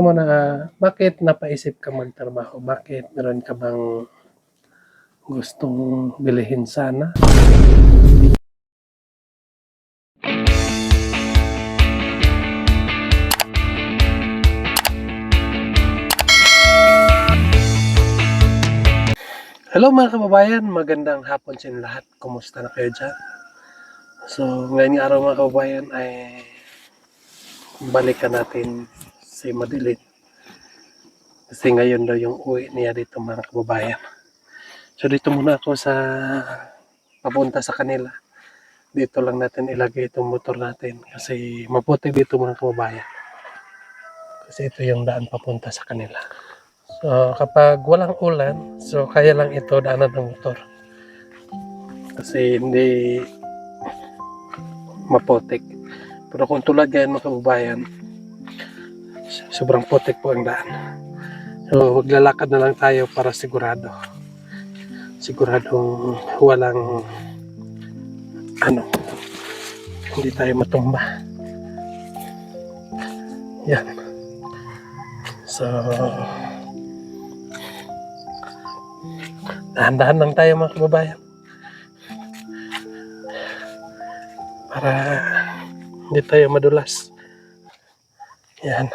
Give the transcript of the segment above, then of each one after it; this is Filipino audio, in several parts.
mo na, bakit napaisip ka magtrabaho? Bakit meron ka bang gustong bilhin sana? Hello mga kababayan, magandang hapon sa inyo lahat. Kumusta na kayo dyan? So, ngayong araw mga kababayan ay balikan natin si Madeline. Kasi ngayon daw yung uwi niya dito mga kababayan. So, dito muna ako sa papunta sa kanila. Dito lang natin ilagay itong motor natin kasi maputi dito mga kababayan. Kasi ito yung daan papunta sa kanila. So, kapag walang ulan, so kaya lang ito daanan ng motor. Kasi hindi maputik. Pero kung tulad yan mga kababayan, sobrang putik po ang daan. So, maglalakad na lang tayo para sigurado. Siguradong walang hindi tayo matumba. Yan. So, dahan-dahan lang tayo mga kababayan. Para hindi tayo madulas. Yan.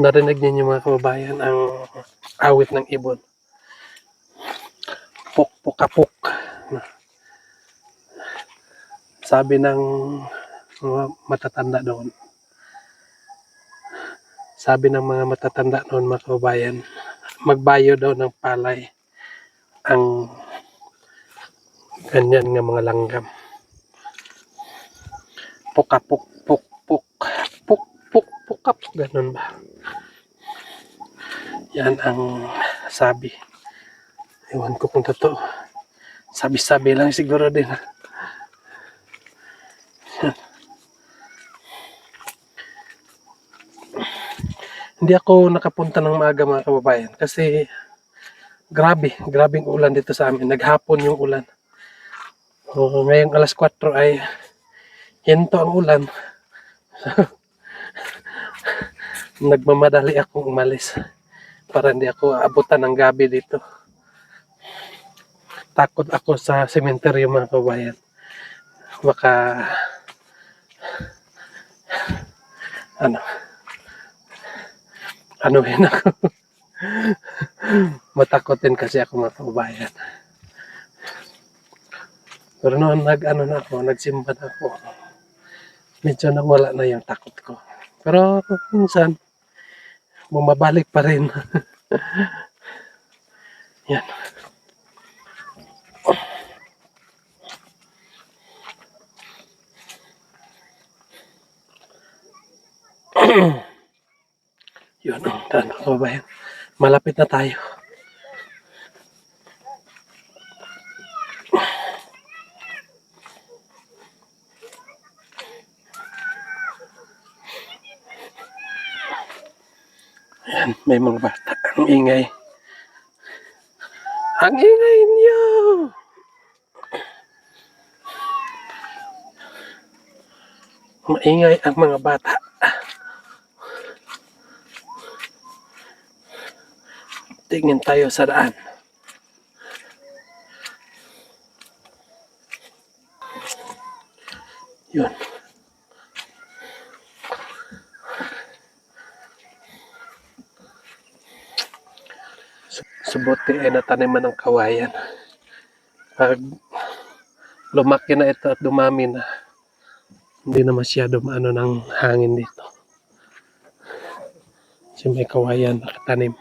Narinig niyo mga kababayan ang awit ng ibon. Puk-pukapuk. Sabi ng mga matatanda doon. Sabi ng mga matatanda noon mga kababayan, magbayo daw ng palay ang ganyan nga mga langgam. Pukapuk, puk, puk, puk, puk, pukapuk, ganun ba? Yan ang sabi. Ewan ko kung totoo. Sabi-sabi lang siguro din. Hindi ako nakapunta ng maaga mga kababayan kasi grabing ulan dito sa amin. Naghapon yung ulan. Ngayong alas 4 ay hinto ang ulan. Nagmamadali akong umalis para hindi ako abutan ng gabi dito. Takot ako sa sementeryo mga kababayan. Baka anuhin ako. Matakotin kasi ako mga kababayan. Pero noon nagsimba na ako. Medyo nawala na yung takot ko. Pero minsan, bumabalik pa rin. Yan. Yun ang daan mga kababayan. Malapit na tayo. Ayan, may mga bata. Ang ingay. Ang ingay niyo! Maingay ang mga bata. Tingin tayo sa daan. Yun. Subuti ay nataniman ng kawayan. Pag lumaki na ito at dumami na, hindi na masyado maano ng hangin dito. Kasi may kawayan nakatanim.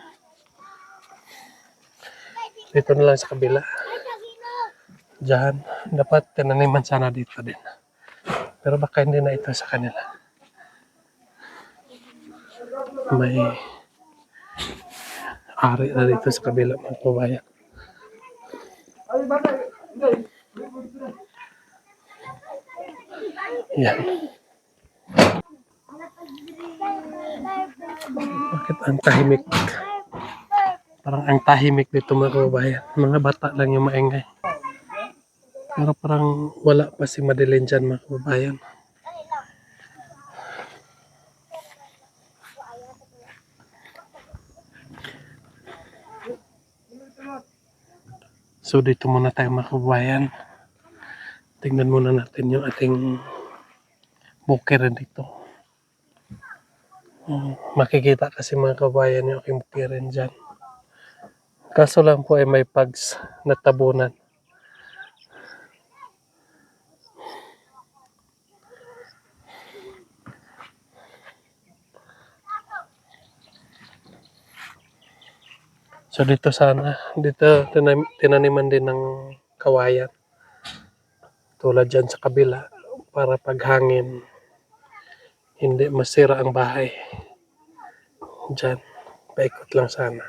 Dito na lang sa kabila. Diyan, dapat tinaniman sana dito din. Pero baka hindi na ito sa kanila. May ari na dito sa kabila mga kabayan. Yan. Bakit ang tahimik? Parang ang tahimik dito mga kababayan. Mga bata lang yung maingay. Pero parang wala pa si Madeline dyan mga kababayan. So dito muna tayo mga kababayan. Tingnan muna natin yung ating bukiran dito. Makikita kasi mga kababayan yung aking bukiran dyan. Kaso lang po ay may pags na tabunan. So dito sana, dito tinaniman din ng kawayan. Tulad dyan sa kabila para paghangin hindi masira ang bahay. Dyan, paikot lang sana.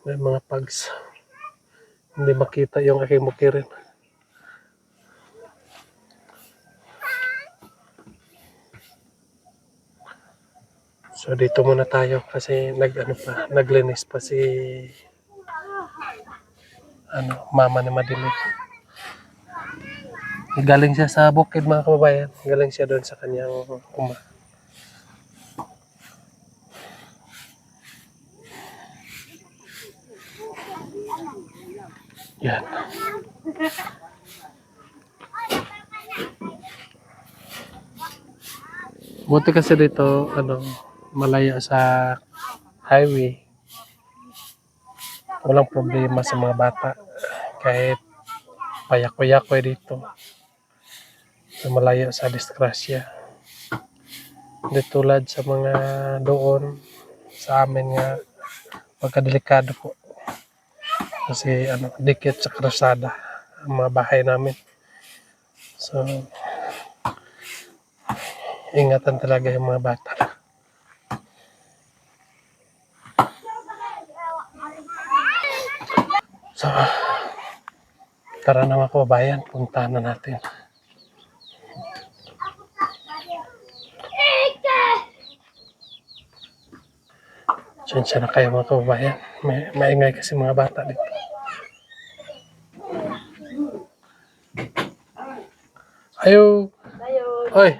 May mga pags. Hindi makita yung aking bukirin. So dito muna tayo kasi naglinis pa si mama ni Madeline. Galing siya sa bukid mga kababayan. Galing siya doon sa kanyang Yan. Buti kasi dito, malayo sa highway. Walang problema sa mga bata. Kahit payakoy-yakoy dito. So, malayo sa disgrasya. Hindi tulad sa mga doon, sa amin nga, pagkadelikado po. Kasi dikit sa krusada ang mga bahay namin. So, ingatan talaga yung mga bata. So, tara na mga kababayan, puntahan na natin. Sensya na kayo mga kababayan. Maingay kasi mga bata dito. Ayo. Oy.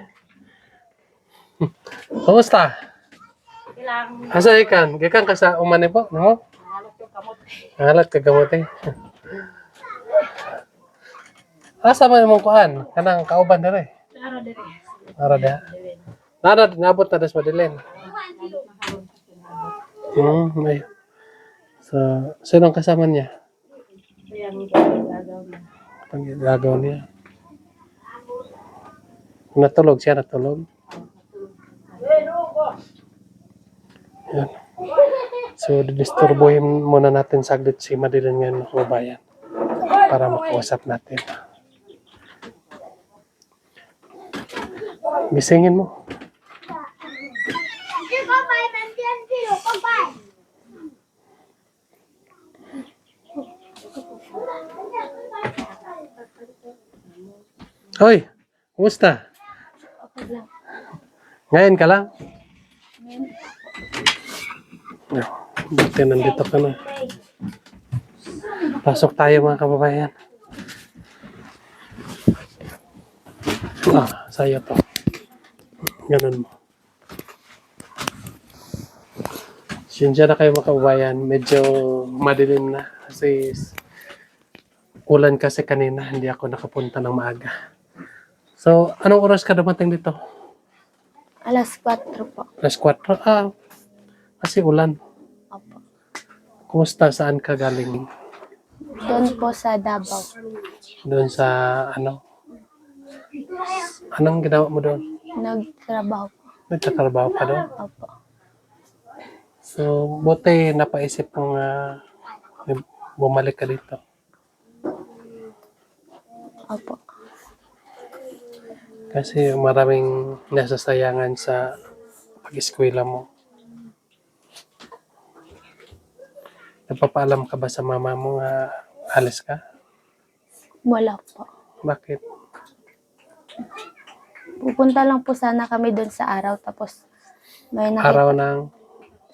Kumusta? Asa ikan? Gikan ka sa umani po, no? Nangalat ka gamote. Asa man imong kuan? Kanang kauban dire. Ara dia. Nada nabot na das Madeline. May. So, sinong kasama niya? Panggagaw niya. Natulog siya, natulog. Yan. So, disturbuhin muna natin saglit si Madeline ngayon mga kababayan para makausap natin. Gisingin mo. Hoy, kumusta? Ngayon ka lang? Buti nandito ka na. Pasok tayo mga kababayan. Sa'yo to. Ganun mo. Sinsya na kayo mga kababayan. Medyo madilim na. Kasi ulan kasi kanina. Hindi ako nakapunta ng maaga. So, anong oras ka dumating dito? Alas 4 po. Alas 4? Kasi ulan. Opo. Kumusta? Saan ka galing? Doon po sa Davao. Doon sa Anong ginawa mo doon? Nagtrabaho po. Nagtatrabaho ka doon? Opo. So, buti napaisip mong bumalik ka dito. Opo. Kasi maraming nasasayangan sa pag-eskwela mo. Nagpapaalam ka ba sa mama mo nga alis ka? Wala po. Bakit? Pupunta lang po sana kami doon sa araw. Tapos may Araw nakita ng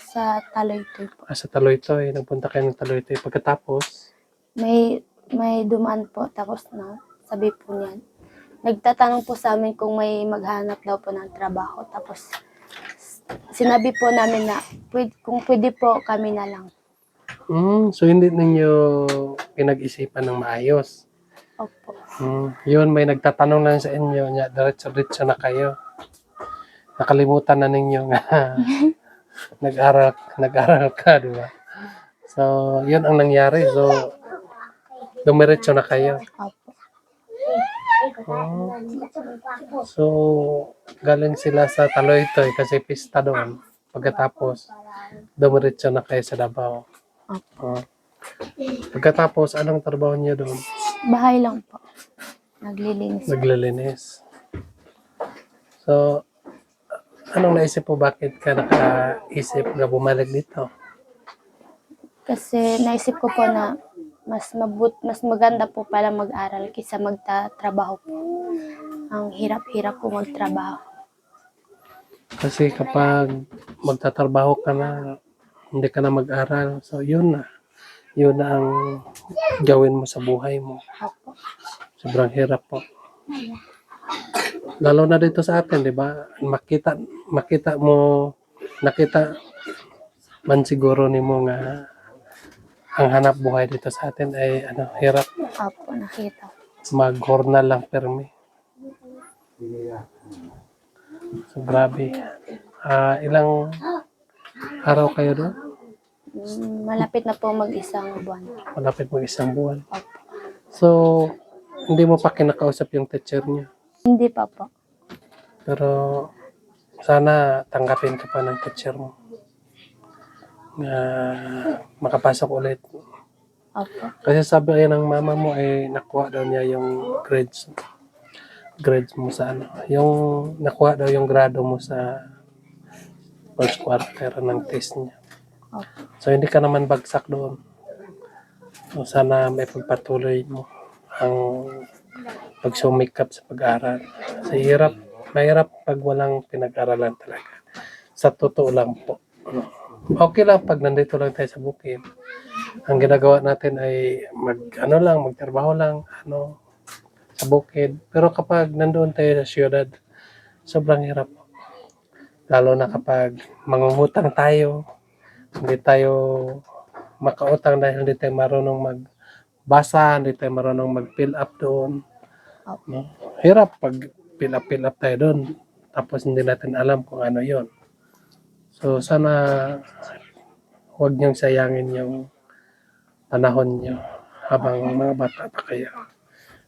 sa Taloytoy po. sa Taloytoy. Nagpunta kayo ng Taloytoy. Pagkatapos, May dumaan po. Tapos sabi po niyan. Nagtatanong po sa amin kung may maghanap daw po ng trabaho. Tapos sinabi po namin na kung pwede po kami na lang. So hindi ninyo pinag-isipan ng maayos. Opo. Yun, may nagtatanong lang sa inyo, nya, diretso-diretso na kayo. Nakalimutan na ninyo nga nag-aral ka, di ba? So, yun ang nangyari. So, dumiretso na kayo. Opo. So, galing sila sa Taloytoy kasi pista doon. Pagkatapos, dumiretso na kayo sa Davao. Opo. Pagkatapos, anong trabaho niyo doon? Bahay lang po. Naglilinis. Naglilinis. So, anong naisip po bakit ka nakaisip na bumalik dito? Kasi naisip ko po na mas maganda po pala mag-aral kaysa magtatrabaho po. Ang hirap-hirap po magtrabaho. Kasi kapag magtatrabaho ka na, hindi ka na mag-aral, so yun na. Yun na ang gawin mo sa buhay mo. Opo. Sobrang hirap po. Lalo na dito sa atin, di ba? Nakita man siguro ni mo nga ang hanap buhay dito sa atin ay hirap Opo, nakita. mag-hornal lang permi. So, grabe. Ilang araw kayo doon? Malapit na po mag-isang buwan. Malapit mag-isang buwan. Opo. So, hindi mo pa kinakausap yung teacher niya. Hindi pa po. Pero, sana tanggapin ka pa ng teacher mo. Na makapasok ulit. Opo. Kasi sabi ng mama mo ay nakuha daw niya yung grades mo sa yung nakuha daw yung grado mo sa first quarter ng test niya. Opo. So hindi ka naman bagsak doon. So sana may pagpatuloy mo ang pagsumikap sa pag-aaral. Kasi mahirap pag walang pinag-aralan talaga. Sa totoo lang po. Okay lang pag nandito lang tayo sa bukid. Ang ginagawa natin ay magtrabaho lang, sa bukid. Pero kapag nandoon tayo sa syudad, sobrang hirap. Lalo na kapag mangungutang tayo, hindi tayo makautang dahil hindi tayo marunong magbasa, hindi tayo marunong mag-fill up doon. No? Hirap pag fill up tayo doon, tapos hindi natin alam kung ano yon. So sana huwag niyong sayangin yung panahon niyo habang mga bata pa kayo.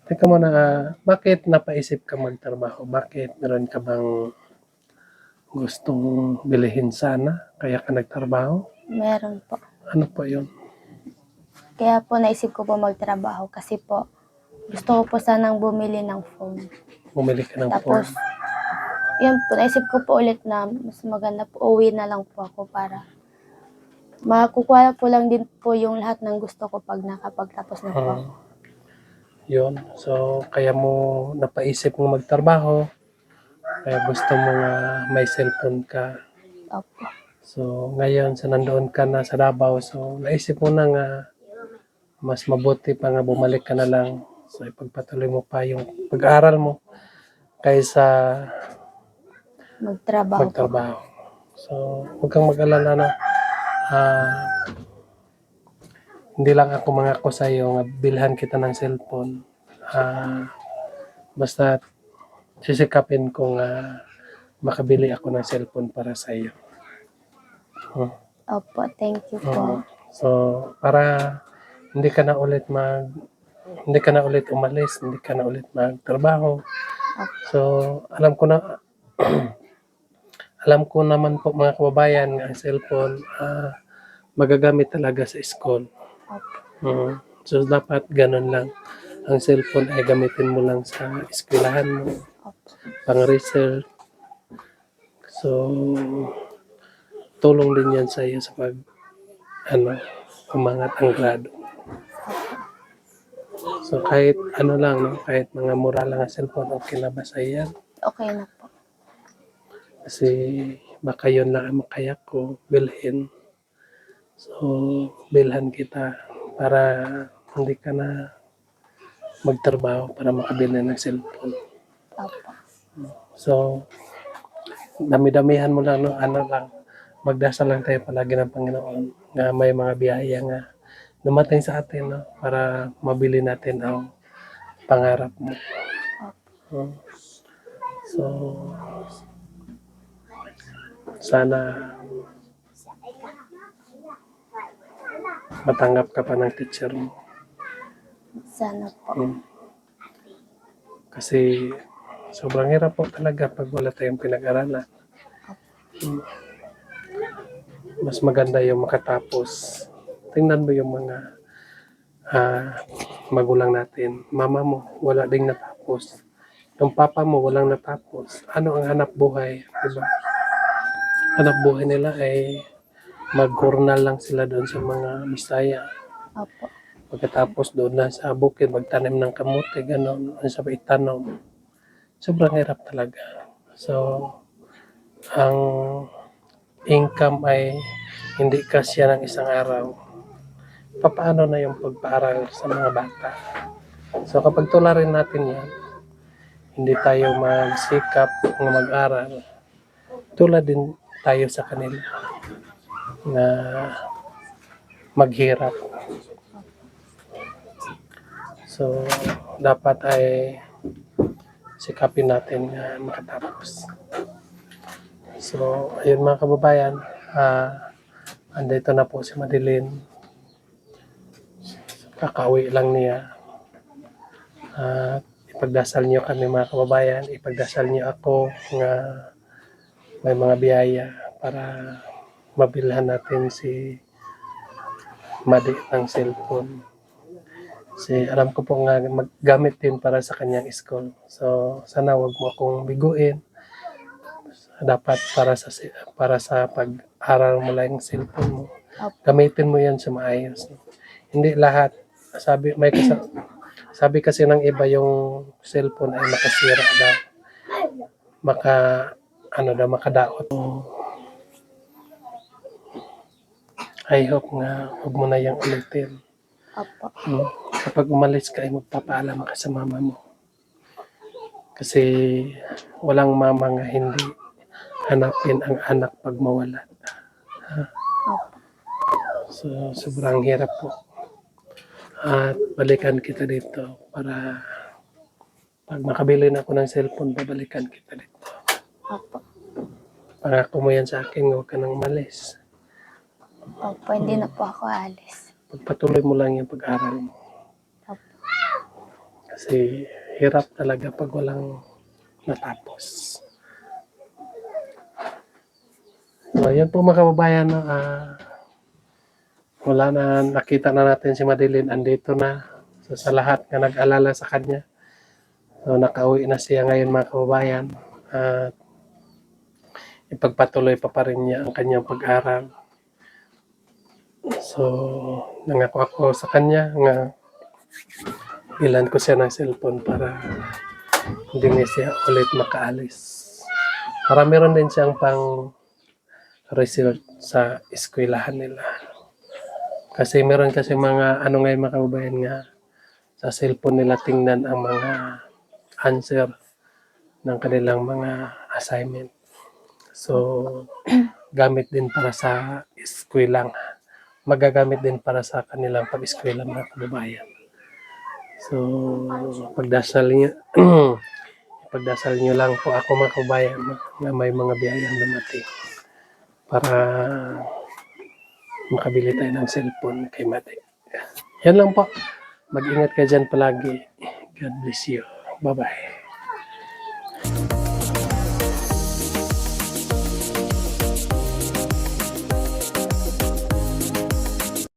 Teka muna, bakit napaisip ka magtrabaho? Bakit meron ka bang gustong bilhin sana? Kaya ka nagtrabaho? Meron po. Ano po yun? Kaya po naisip ko po magtrabaho kasi po gusto ko po sanang bumili ng phone. Bumili ka ng Tapos, phone? yun po, naisip ko po ulit na mas maganda po, uwi na lang po ako para makukuha po lang din po yung lahat ng gusto ko pag nakapagtapos na po ako. Yun. So, kaya mo napaisip mo magtrabaho. Kaya gusto mo nga may cellphone ka. Opo. So, ngayon, sa nandoon ka na sa Davao, so naisip mo na nga mas mabuti pa nga bumalik ka na lang. So, ipagpatuloy mo pa yung pag-aaral mo kaysa magtrabaho. So, huwag kang mag-alala na hindi lang ako mangako sa iyo nga bilhan kita ng cellphone. Basta sisikapin ko nga makabili ako ng cellphone para sa iyo. Opo, thank you po. So, para hindi ka na ulit umalis, hindi ka na ulit magtrabaho. So, alam ko naman po mga kababayan, ang cellphone magagamit talaga sa school. So, dapat ganun lang. Ang cellphone ay gamitin mo lang sa eskwelahan mo, pang-research. So, tulong din yan sa iyo sa umangat ang grado. So, kahit kahit mga mura lang ang cellphone, okay na ba sa iyo yan? Okay na po. Kasi baka yun lang ang makaya ko bilhin. So, bilhan kita para hindi ka na magtrabaho para makabili ng cellphone. Opo. So, dami-damihan mo lang, no? Ano lang, magdasal lang tayo palagi ng Panginoon na may mga biyaya nga dumating sa atin, no? Para mabili natin ang pangarap mo. No? So, sana matanggap ka pa ng teacher mo. Sana po. Kasi sobrang hirap po talaga pag wala tayong pinag-aralan. Mas maganda yung makatapos. Tingnan mo yung mga magulang natin. Mama mo, wala ding natapos. Yung papa mo, walang natapos. Ano ang hanap buhay? Diba? Hanap buhay nila ay mag-journal lang sila doon sa mga Bisaya. Opo. Pagkatapos doon na sa bukid, magtanim ng kamote, gano'n, sa itanom. Sobrang hirap talaga. So, ang income ay hindi kasya ng isang araw. Paano na yung pagpaaral sa mga bata? So, kapag tularin natin yan, hindi tayo magsikap ng mag-aral, tulad din tayo sa kanila na maghirap. So, dapat ay sikapin natin na makatapos. So, ayun mga kababayan, andito na po si Madeline. Kakauwi lang niya. Ipagdasal niyo kami mga kababayan, ipagdasal niyo ako nga may mga biyaya para mabilhan natin si Madi ng cellphone. Kasi alam ko po nga maggamit din para sa kanyang school. So sana wag mo akong biguin. Dapat para sa pag-aral mo lang yung cellphone mo. Gamitin mo yan sa maayos. Hindi lahat. Sabi kasi ng iba yung cellphone ay makasira daw. Makadaot. I hope nga huwag mo na yung ulitin. Opo. Kapag umalis ka ay magpapaalam ka sa mama mo. Kasi walang mama nga hindi hanapin ang anak pag mawala. Opo. So sobrang hirap po. At balikan kita dito para pag makabili na ako ng cellphone, babalikan kita dito. Opo. Pangako mo yan sa akin, huwag ka nang umalis. Opo, hindi na po ako alis. Pagpatuloy mo lang yung pag-aral mo. Opo. Kasi hirap talaga pag walang natapos. So, yan po mga kababayan. Wala na, nakita na natin si Madeline. Andito na. So, sa lahat na nag-alala sa kanya. So, nakauwi na siya ngayon mga kababayan. At ipagpatuloy pa rin niya ang kanyang pag-aral. So, nangako ako sa kanya nga ilan ko siya ng cellphone para hindi niya siya ulit makaalis. Para meron din siyang pang result sa eskwelahan nila. Kasi meron kasi mga ngayon mga kababayan nga sa cellphone nila tingnan ang mga answer ng kanilang mga assignment. So, gamit din para sa eskwelang. Magagamit din para sa kanilang pag-eskwela mga kababayan. So, pagdasal niyo lang po ako mga kababayan na may mga biyayang dumating para makabili tayo ng cellphone kay Mate. Yan lang po. Mag-ingat ka dyan palagi. God bless you. Bye-bye.